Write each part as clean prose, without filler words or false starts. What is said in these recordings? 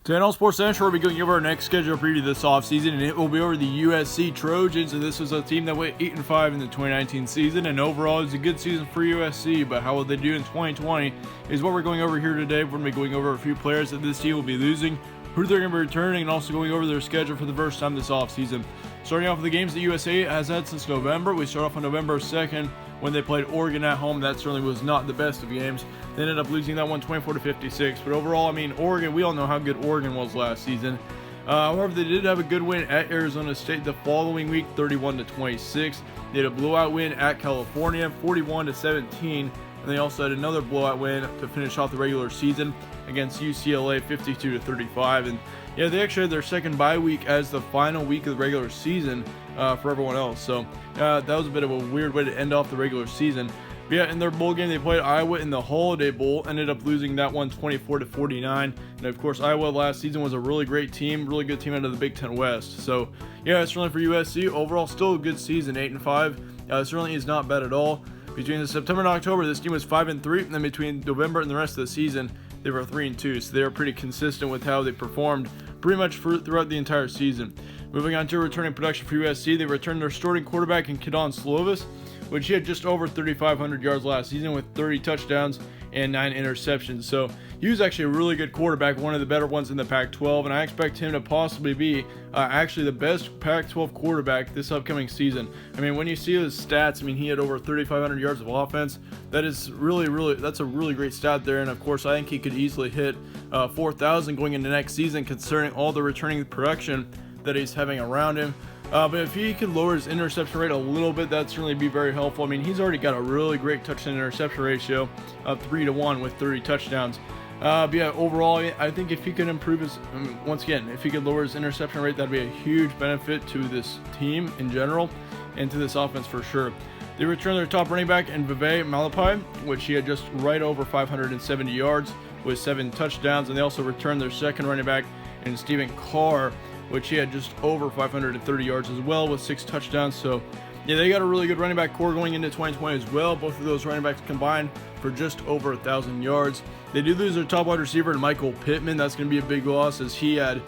Today on Sports Central, we'll be going over our next schedule preview this offseason, and it will be over the USC Trojans. And this was a team that went 8-5 in the 2019 season, and overall it was a good season for USC. But how will they do in 2020 is what we're going over here today. We're going to be going over a few players that this team will be losing, who they're going to be returning, and also going over their schedule for the first time this offseason. Starting off with the games that USA has had since November, we start off on November 2nd when they played Oregon at home. That certainly was not the best of games. They ended up losing that one 24-56. But overall, I mean, Oregon, we all know how good Oregon was last season. However, they did have a good win at Arizona State the following week, 31-26. They had a blowout win at California, 41-17. And they also had another blowout win to finish off the regular season against UCLA, 52-35. And yeah, they actually had their second bye week as the final week of the regular season for everyone else. So that was a bit of a weird way to end off the regular season. But yeah, in their bowl game, they played Iowa in the Holiday Bowl, ended up losing that one 24-49. And of course, Iowa last season was a really great team, really good team out of the Big Ten West. So yeah, it's really for USC. Overall, still a good season, 8-5. Certainly is not bad at all. Between the September and October, this team was 5-3, and then between November and the rest of the season, they were 3-2. So they were pretty consistent with how they performed pretty much throughout the entire season. Moving on to returning production for USC, they returned their starting quarterback in Kedon Slovis, which he had just over 3,500 yards last season with 30 touchdowns and 9 interceptions. So he was actually a really good quarterback, one of the better ones in the Pac-12, and I expect him to possibly be actually the best Pac-12 quarterback this upcoming season. I mean, when you see his stats, I mean, he had over 3,500 yards of offense. That is that's a really great stat there, and of course, I think he could easily hit 4,000 going into next season, considering all the returning production that he's having around him. But if he could lower his interception rate a little bit, that'd certainly be very helpful. I mean, he's already got a really great touchdown interception ratio of 3-1 with 30 touchdowns. But yeah, overall, I think if he could improve his, once again, if he could lower his interception rate, that'd be a huge benefit to this team in general and to this offense for sure. They returned their top running back in Vivek Malapai, which he had just right over 570 yards with 7 touchdowns. And they also returned their second running back in Stephen Carr, which he had just over 530 yards as well with 6 touchdowns. So yeah, they got a really good running back core going into 2020 as well. Both of those running backs combined for just over 1,000 yards. They did lose their top wide receiver to Michael Pittman. That's going to be a big loss as he had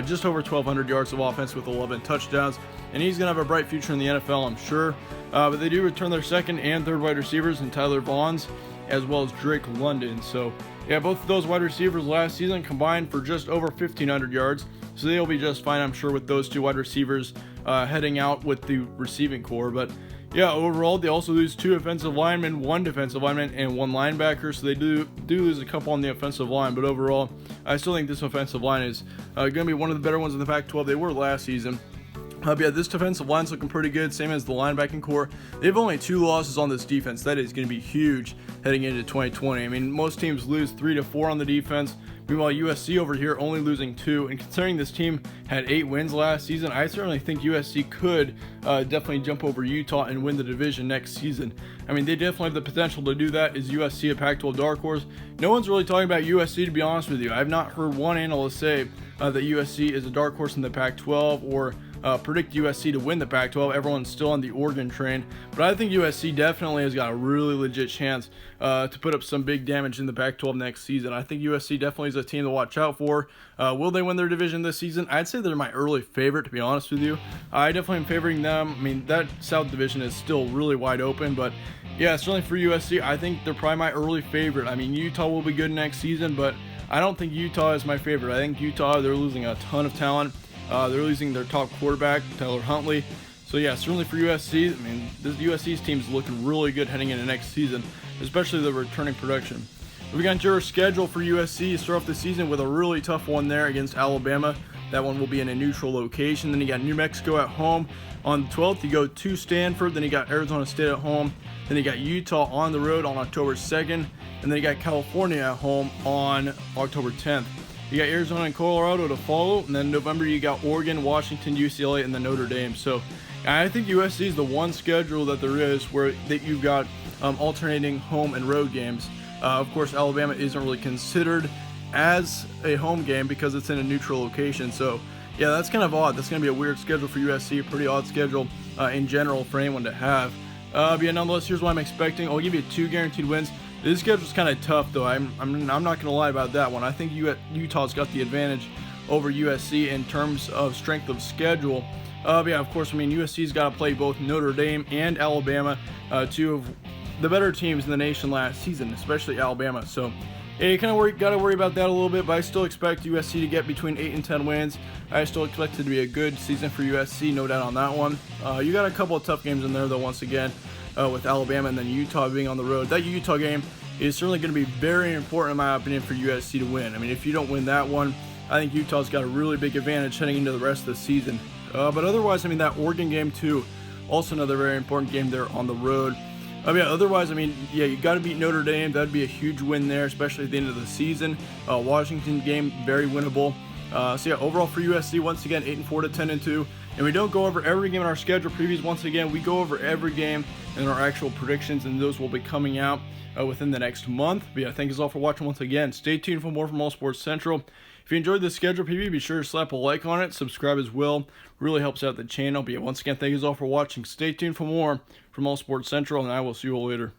just over 1,200 yards of offense with 11 touchdowns. And he's going to have a bright future in the NFL, I'm sure. But they do return their second and third wide receivers in Tyler Vaughns as well as Drake London. So yeah, both of those wide receivers last season combined for just over 1,500 yards. So they'll be just fine, I'm sure, with those 2 wide receivers heading out with the receiving core. But yeah, overall, they also lose 2 offensive linemen, 1 defensive lineman, and 1 linebacker. So they do lose a couple on the offensive line. But overall, I still think this offensive line is going to be one of the better ones in the Pac-12. They were last season. But yeah, this defensive line's looking pretty good, same as the linebacking core. They have only 2 losses on this defense. That is going to be huge heading into 2020. I mean, most teams lose 3 to 4 on the defense. Meanwhile, USC over here only losing 2. And considering this team had 8 wins last season, I certainly think USC could definitely jump over Utah and win the division next season. I mean, they definitely have the potential to do that. Is USC a Pac-12 dark horse? No one's really talking about USC, to be honest with you. I've not heard one analyst say that USC is a dark horse in the Pac-12 or predict USC to win the Pac-12. Everyone's still on the Oregon train, but I think USC definitely has got a really legit chance to put up some big damage in the Pac-12 next season. I think USC definitely is a team to watch out for. Will they win their division this season? I'd say they're my early favorite, to be honest with you. I definitely am favoring them. I mean, that South division is still really wide open, but yeah, certainly for USC, I think they're probably my early favorite. I mean, Utah will be good next season, but I don't think Utah is my favorite. I think Utah, they're losing a ton of talent. They're losing their top quarterback, Tyler Huntley. So yeah, certainly for USC, I mean, this USC's team is looking really good heading into next season, especially the returning production. Moving on to our schedule for USC, you start off the season with a really tough one there against Alabama. That one will be in a neutral location. Then you got New Mexico at home. On the 12th, you go to Stanford. Then you got Arizona State at home. Then you got Utah on the road on October 2nd. And then you got California at home on October 10th. You got Arizona and Colorado to follow, and then November you got Oregon, Washington, UCLA, and then Notre Dame. So I think USC is the one schedule that there is where that you've got alternating home and road games. Of course, Alabama isn't really considered as a home game because it's in a neutral location. So yeah, that's kind of odd. That's going to be a weird schedule for USC, a pretty odd schedule in general for anyone to have. But yeah, nonetheless, here's what I'm expecting. I'll give you 2 guaranteed wins. This schedule's kind of tough, though. I'm not going to lie about that one. I think Utah's got the advantage over USC in terms of strength of schedule. But yeah, of course, I mean, USC's got to play both Notre Dame and Alabama, two of the better teams in the nation last season, especially Alabama. So yeah, you kind of got to worry about that a little bit, but I still expect USC to get between 8 and 10 wins. I still expect it to be a good season for USC, no doubt on that one. You got a couple of tough games in there, though, once again, with Alabama and then Utah being on the road. That Utah game is certainly going to be very important, in my opinion, for USC to win. I mean, if you don't win that one, I think Utah's got a really big advantage heading into the rest of the season. But otherwise, I mean, that Oregon game, too, also another very important game there on the road. Yeah, otherwise, I mean, yeah, you got to beat Notre Dame. That'd be a huge win there, especially at the end of the season. Washington game, very winnable. So yeah, overall for USC, once again, 8-4 to 10-2. And we don't go over every game in our schedule previews. Once again, we go over every game in our actual predictions, and those will be coming out within the next month. But yeah, thank you all for watching once again. Stay tuned for more from All Sports Central. If you enjoyed this schedule preview, be sure to slap a like on it, subscribe as well. Really helps out the channel. But yeah, once again, thank you all for watching. Stay tuned for more from All Sports Central, and I will see you all later.